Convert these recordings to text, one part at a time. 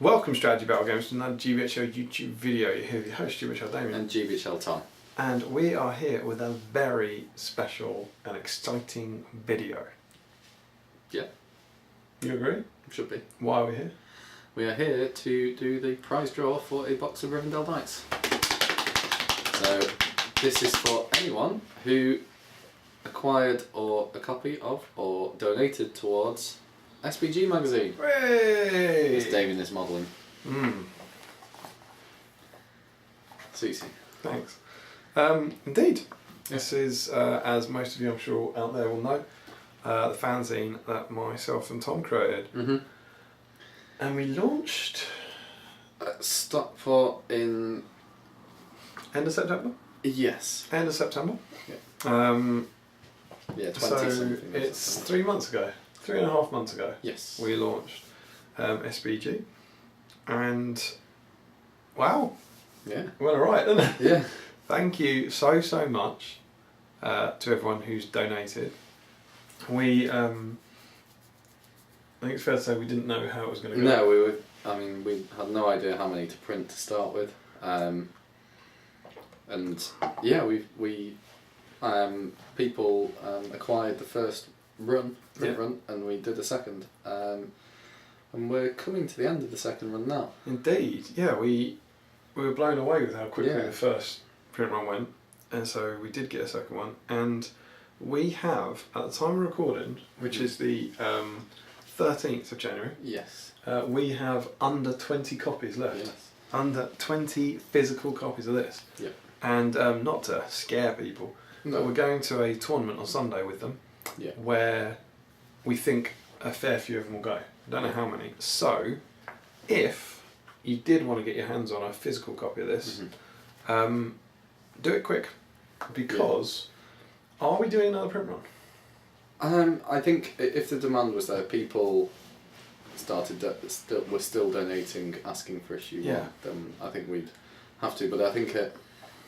Welcome Strategy Battle Games to another GBHL YouTube video. You're here with your host GBHL Damian. And GBHL Tom. And we are here with a very special and exciting video. Yeah. You agree? Should be. Why are we here? We are here to do the prize draw for a box of Rivendell Knights. So this is for anyone who acquired a copy of or donated towards SBG magazine. Hooray! As Damian is modelling. Susie. Thanks. Indeed. This is, as most of you I'm sure out there will know, the fanzine that myself and Tom created. And we launched... Stockport in... End of September? Yes. End of September. Yeah. Yeah, 20 so something. it's 3 months ago. 3.5 months ago. Yes. We launched SBG. And wow. Yeah. It went alright, didn't it? Yeah. Thank you so much to everyone who's donated. We, I think it's fair to say we didn't know how it was going to go. No, we had no idea how many to print to start with. And yeah, people acquired the first print run, and we did a second. And we're coming to the end of the second run now. Indeed, yeah, we were blown away with how quickly the first print run went, and so we did get a second one, and we have, at the time of recording, which is the 13th of January, we have under 20 copies left. Yes. Under 20 physical copies of this. Yeah. And not to scare people, but we're going to a tournament on Sunday with them, where we think a fair few of them will go. I don't know how many. So, if you did want to get your hands on a physical copy of this, do it quick, because are we doing another print run? I think if the demand was there, people were still donating, asking for issue one, then I think we'd have to. But I think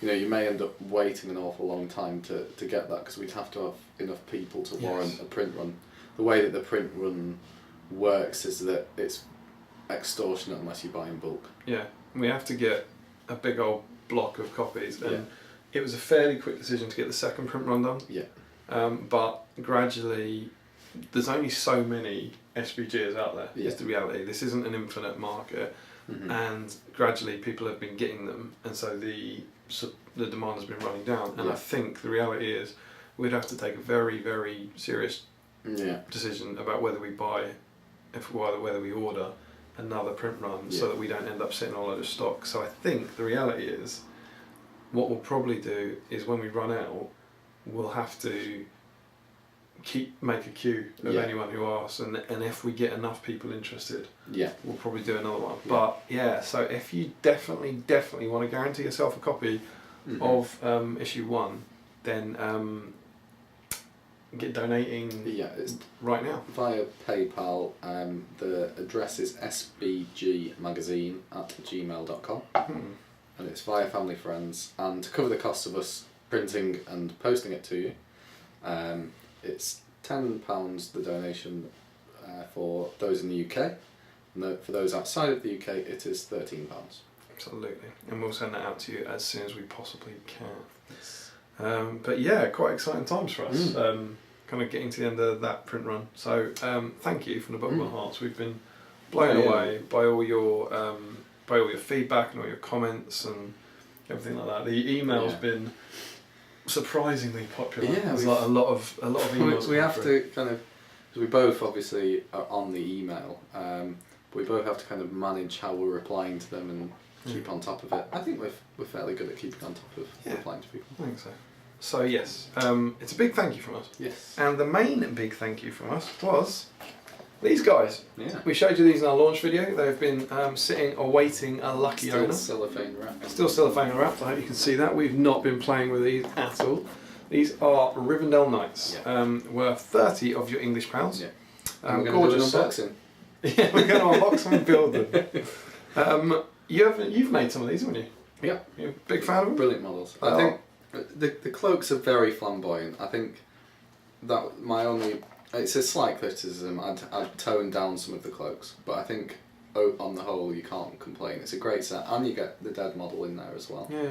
you may end up waiting an awful long time to get that, because we'd have to have enough people to warrant a print run. The way that the print run works is that it's extortionate unless you buy in bulk. Yeah, we have to get a big old block of copies, and it was a fairly quick decision to get the second print run done. Yeah. But gradually, there's only so many SBGs out there, is the reality. This isn't an infinite market, and gradually people have been getting them, and so the demand has been running down, and I think the reality is we'd have to take a very, very serious decision about whether we buy, whether we order another print run, so that we don't end up sitting all out of stock. So I think the reality is, what we'll probably do is when we run out, we'll have to make a queue of anyone who asks, and if we get enough people interested, we'll probably do another one. But so if you definitely want to guarantee yourself a copy of issue 1, then get donating right now via PayPal. The address is sbgmagazine@gmail.com, and it's via family friends. And to cover the cost of us printing and posting it to you, it's £10 the donation for those in the UK, and for those outside of the UK it is £13. Absolutely, and we'll send that out to you as soon as we possibly can. But yeah, quite exciting times for us, kind of getting to the end of that print run. So thank you from the bottom of our hearts. We've been blown away by all your feedback and all your comments and everything like that. The email's been surprisingly popular. Yeah, there's like a lot of emails. We have to kind of, because we both obviously are on the email, but we both have to kind of manage how we're replying to them and keep on top of it. I think we're fairly good at keeping on top of replying to people. I think so. So yes, it's a big thank you from us. Yes. And the main big thank you from us was these guys. Yeah. We showed you these in our launch video. They've been sitting awaiting a lucky owner. Still cellophane wrapped. Still cellophane wrapped. I hope you can see that. We've not been playing with these at all. These are Rivendell Knights. Worth 30 of your English pounds. Yeah. We're going gorgeous to do an unboxing. Yeah, we're going to unbox them and build them. You've made some of these, haven't you? Yeah. You're a big fan of them? Brilliant models. I think the cloaks are very flamboyant. I think that it's a slight criticism. I'd tone down some of the cloaks, but I think on the whole, you can't complain. It's a great set, and you get the dead model in there as well. Yeah,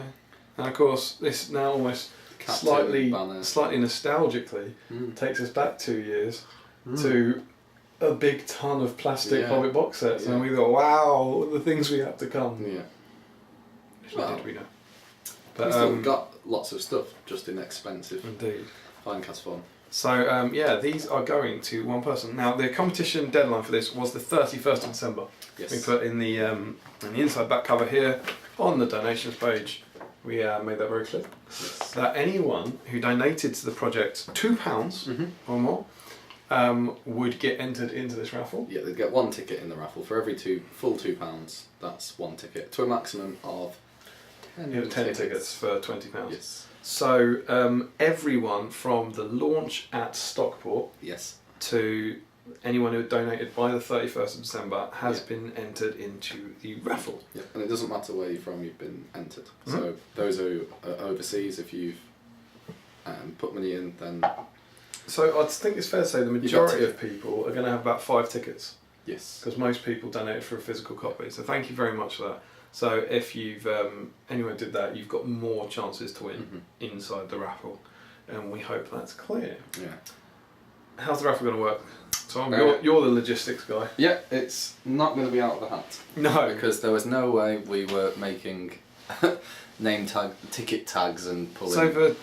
and of course this now almost slightly nostalgically takes us back 2 years to a big ton of plastic Hobbit box sets, and we thought, wow, the things we had to come. Yeah. Little did we know. But we still got lots of stuff, just inexpensive. Indeed. Finecast form. So these are going to one person. Now the competition deadline for this was the 31st of December. Yes. We put in the inside back cover here on the donations page. We made that very clear. Yes. That anyone who donated to the project £2 or more would get entered into this raffle. Yeah, they'd get one ticket in the raffle for every full £2. That's one ticket to a maximum of 10 tickets for £20. Yes. So everyone from the launch at Stockport to anyone who donated by the 31st of December has been entered into the raffle. Yeah, and it doesn't matter where you're from, you've been entered. So those who are overseas, if you've put money in, then... So I think it's fair to say the majority of people are going to have about 5 tickets. Yes. Because most people donated for a physical copy. So thank you very much for that. So if you've anyone did that, you've got more chances to win inside the raffle, and we hope that's clear. Yeah. How's the raffle going to work? Tom, you're the logistics guy. Yeah, it's not going to be out of the hat. No, because there was no way we were making ticket tags and pulling.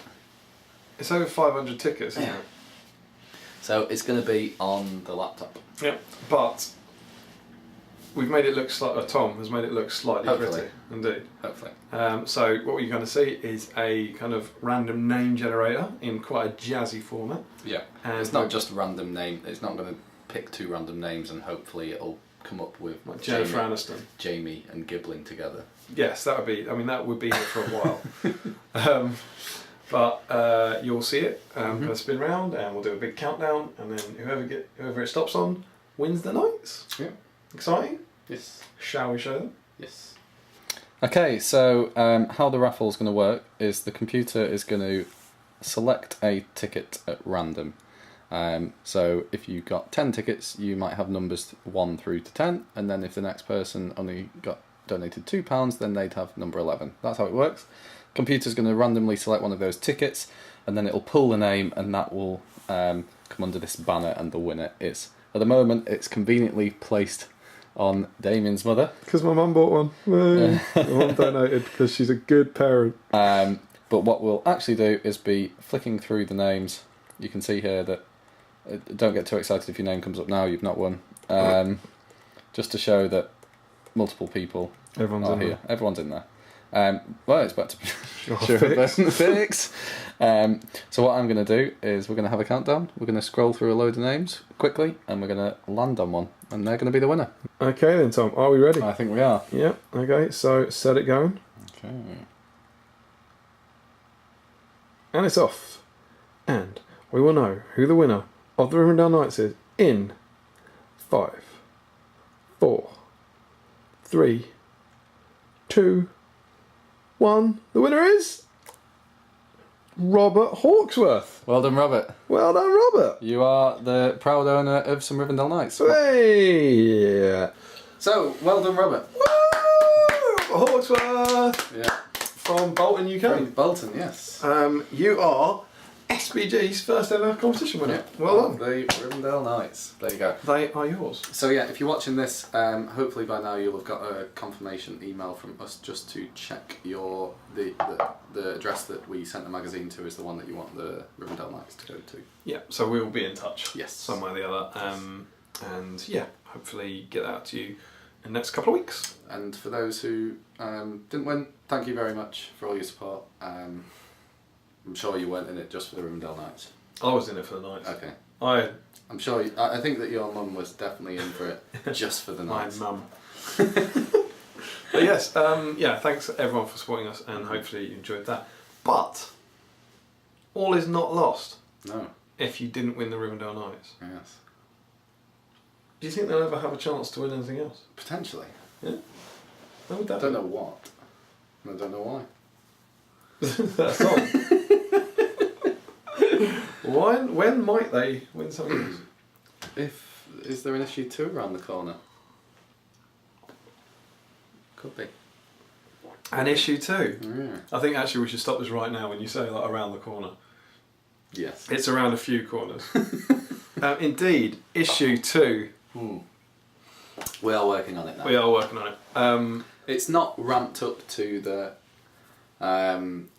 It's over 500 tickets, isn't it? So it's going to be on the laptop. Yeah, but we've made it look slightly. Tom has made it look slightly pretty, indeed. Hopefully. So what you're going to see is a kind of random name generator in quite a jazzy format. Yeah, and it's not just random name. It's not going to pick 2 random names and hopefully it'll come up with like Jennifer Aniston, Jamie, and Gibbling together. Yes, that would be. I mean, that would be here for a while. But you'll see it. Going to spin round, and we'll do a big countdown, and then whoever it stops on wins the Knights. Yeah. Exciting? Yes. Shall we show them? Yes. Okay, so how the raffle is going to work is the computer is going to select a ticket at random. So if you got 10 tickets, you might have numbers 1 through to 10, and then if the next person only got donated £2, then they'd have number 11. That's how it works. Computer's going to randomly select one of those tickets, and then it'll pull the name, and that will come under this banner, and the winner is. At the moment, it's conveniently placed on Damian's mother. Because my mum bought one. My mum donated because she's a good parent. But what we'll actually do is be flicking through the names. You can see here that, don't get too excited if your name comes up now, you've not won. Just to show that multiple people are here. Everyone's in there. Well, it's back to fix. So what I'm going to do is we're going to have a countdown. We're going to scroll through a load of names quickly, and we're going to land on one, and they're going to be the winner. Okay then, Tom, are we ready? I think we are. Yeah, okay, so set it going. Okay. And it's off. And we will know who the winner of the Rivendell Knights is in 5, 4, 3, 2, 1. The winner is Robert Hawksworth. Well done, Robert. Well done, Robert. You are the proud owner of some Rivendell Knights. Hey! So, well done, Robert. Woo! Hawksworth. Yeah. From Bolton, UK. From Bolton, yes. You are SBG's first ever competition winner. Yeah. Well done. The Rivendell Knights. There you go. They are yours. So yeah, if you're watching this, hopefully by now you'll have got a confirmation email from us just to check the address that we sent the magazine to is the one that you want the Rivendell Knights to go to. Yeah, so we will be in touch. Yes. Some way or the other. And yeah, hopefully get that out to you in the next couple of weeks. And for those who didn't win, thank you very much for all your support. I'm sure you weren't in it just for the Rivendell Knights. I was in it for the Knights. Okay. I'm sure. I think that your mum was definitely in for it just for the Knights. My mum. But yes, yeah. Thanks everyone for supporting us, and hopefully you enjoyed that. But all is not lost. No. If you didn't win the Rivendell Knights. Yes. Do you think they'll ever have a chance to win anything else? Potentially. Yeah. How would that I don't know what. I don't know why. That's all. When might they win something else? Is there an issue 2 around the corner? Could be. And issue 2. Yeah. I think actually we should stop this right now when you say like around the corner. Yes. It's around a few corners. Indeed, issue 2. We are working on it now. We are working on it. It's not ramped up to the kind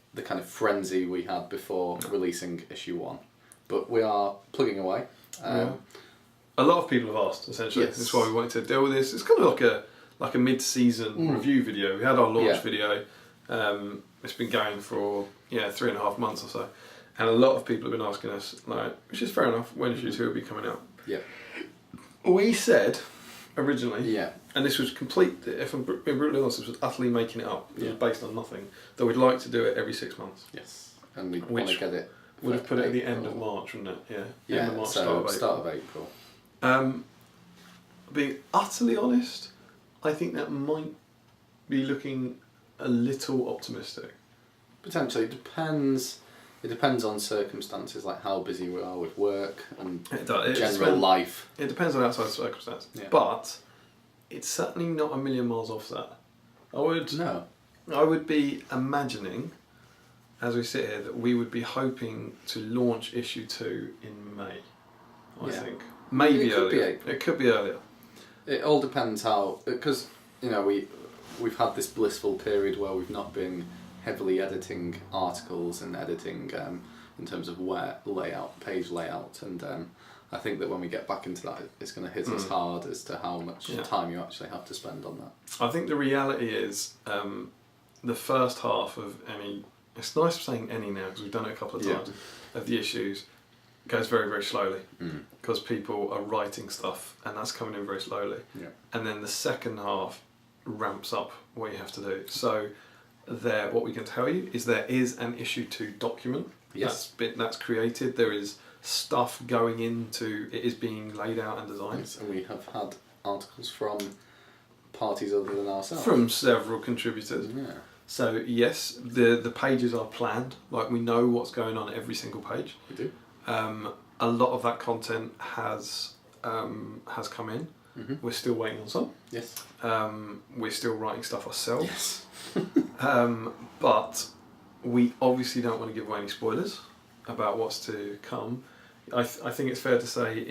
of frenzy we had before releasing issue 1, but we are plugging away. A lot of people have asked, essentially. Yes. That's why we wanted to deal with this. It's kind of like a mid-season review video. We had our launch video. It's been going for 3.5 months or so, and a lot of people have been asking us, like, which is fair enough, when issue 2 will be coming out. Yeah. We said originally, Yeah. and this was complete. If I'm being brutally honest, this was utterly making it up. It was based on nothing. That we'd like to do it every 6 mons. Yes. And we want to get it. Would have put it at the end of March, wouldn't it? Yeah. Yeah. End of March, So start of April. Being utterly honest, I think that might be looking a little optimistic. Potentially, it depends. It depends on circumstances, like how busy we are with work and general life. It depends on outside circumstances, but it's certainly not a million miles off that. I would be imagining, as we sit here, that we would be hoping to launch issue 2 in May. I think maybe earlier. It could be earlier. It all depends how, because we've had this blissful period where we've not been heavily editing articles and editing in terms of layout, page layout, and I think that when we get back into that, it's going to hit us hard as to how much time you actually have to spend on that. I think the reality is the first half of any. It's nice saying any now because we've done it a couple of times. Of the issues goes very, very slowly because people are writing stuff and that's coming in very slowly. Yeah. And then the second half ramps up what you have to do. So what we can tell you is there is an issue 2 document. Yes. That's created. There is stuff going into it is being laid out and designed. Yes, and we have had articles from parties other than ourselves. From several contributors. Yeah. So yes, the pages are planned. Like we know what's going on every single page. We do. A lot of that content has come in. Mm-hmm. We're still waiting on some. Yes. We're still writing stuff ourselves. Yes. But we obviously don't want to give away any spoilers about what's to come. I think it's fair to say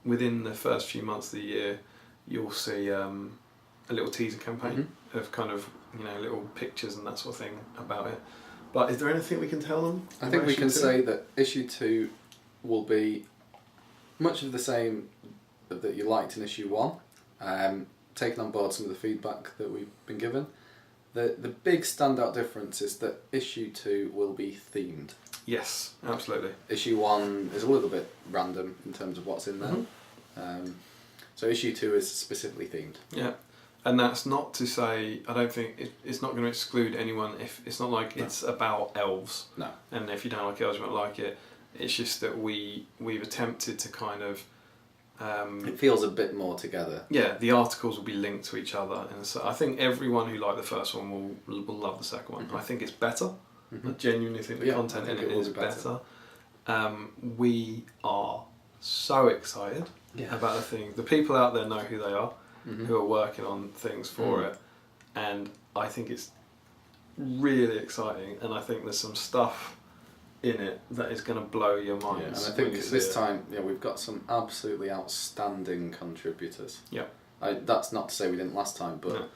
within the first few months of the year, you'll see a little teaser campaign of kind of little pictures and that sort of thing about it. But is there anything we can tell them? I think we can say that issue 2 will be much of the same that you liked in issue 1. Taking on board some of the feedback that we've been given. The big standout difference is that issue 2 will be themed. Yes, absolutely. Issue 1 is a little bit random in terms of what's in there. So issue 2 is specifically themed. Yeah. And that's not to say, I don't think it's not going to exclude anyone if it's not like it's about elves. No. And if you don't like elves, you won't like it. It's just that we've attempted to kind of... it feels a bit more together. Yeah, the articles will be linked to each other. And so I think everyone who liked the first one will love the second one. I think it's better. I genuinely think the content in it is better. We are so excited about the thing. The people out there know who they are. Who are working on things for it, and I think it's really exciting, and I think there's some stuff in it that is going to blow your mind. Yeah, and I think this time we've got some absolutely outstanding contributors. Yeah, that's not to say we didn't last time, but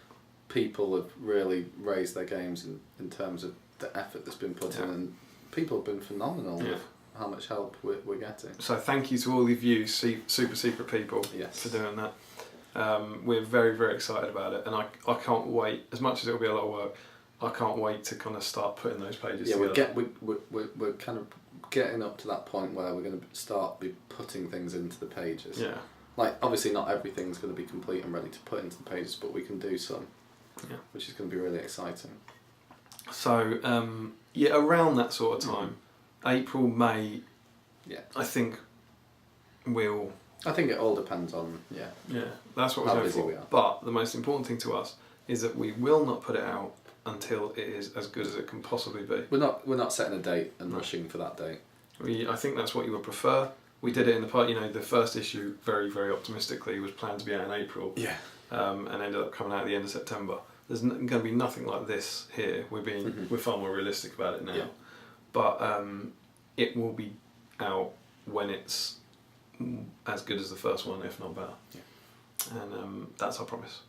people have really raised their games in terms of the effort that's been put in, and people have been phenomenal with how much help we're getting. So thank you to all of you super secret people for doing that. We're very, very excited about it, and I can't wait. As much as it'll be a lot of work, I can't wait to kind of start putting those pages together. We're kind of getting up to that point where we're going to start putting things into the pages. Yeah. Like obviously not everything's going to be complete and ready to put into the pages, but we can do some. Yeah. Which is going to be really exciting. So around that sort of time, April, May. Yeah. I think it all depends on that's what we're going for. But the most important thing to us is that we will not put it out until it is as good as it can possibly be. We're not setting a date and rushing for that date. I think that's what you would prefer. We did it in the part. The first issue very, very optimistically was planned to be out in April. Yeah. And ended up coming out at the end of September. There's going to be nothing like this here. We're far more realistic about it now. Yeah. But it will be out when it's as good as the first one, if not better. Yeah. And that's our promise.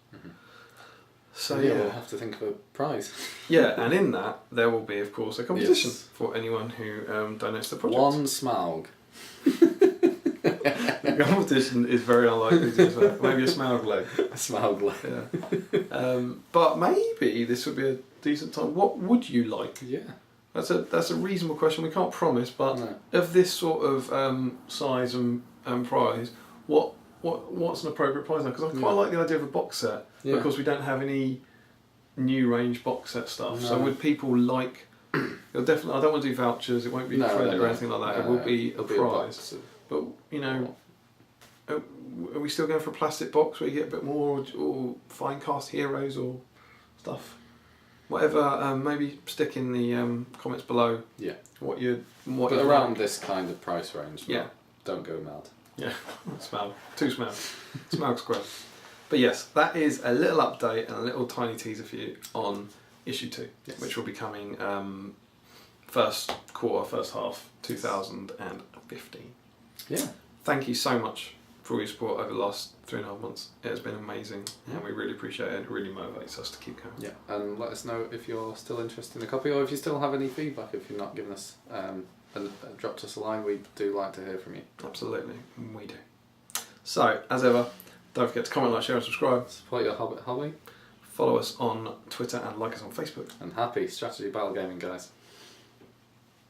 So we'll have to think of a prize. Yeah, and in that there will be, of course, a competition Yes. for anyone who donates to the project. One Smaug. The competition is very unlikely to be maybe a Smaug leg. A Smaug leg. Yeah. But maybe this would be a decent time. What would you like? Yeah. That's a reasonable question. We can't promise, but of this sort of size and prize, what's an appropriate prize now? Because I quite like the idea of a box set because we don't have any new range box set stuff. No. So would people like? You'll definitely. I don't want to do vouchers. It won't be credit or anything like that. It will be a prize. But you know, are we still going for a plastic box where you get a bit more, or fine cast heroes or stuff? Whatever. Maybe stick in the comments below. Yeah. But around like. This kind of price range. Yeah. Don't go mad. Yeah. Smaug. 2 Smaug. Smaug Square. But yes, that is a little update and a little tiny teaser for you on issue 2, which will be coming first half 2015. Yeah. Thank you so much for all your support over the last 3.5 months. It has been amazing and we really appreciate it. It really motivates us to keep going. Yeah, and let us know if you're still interested in a copy or if you still have any feedback if you're not giving us and dropped us a line. We do like to hear from you. Absolutely, we do. So, as ever, don't forget to comment, like, share and subscribe. Support your hobby. Follow us on Twitter and like us on Facebook. And happy strategy battle gaming, guys.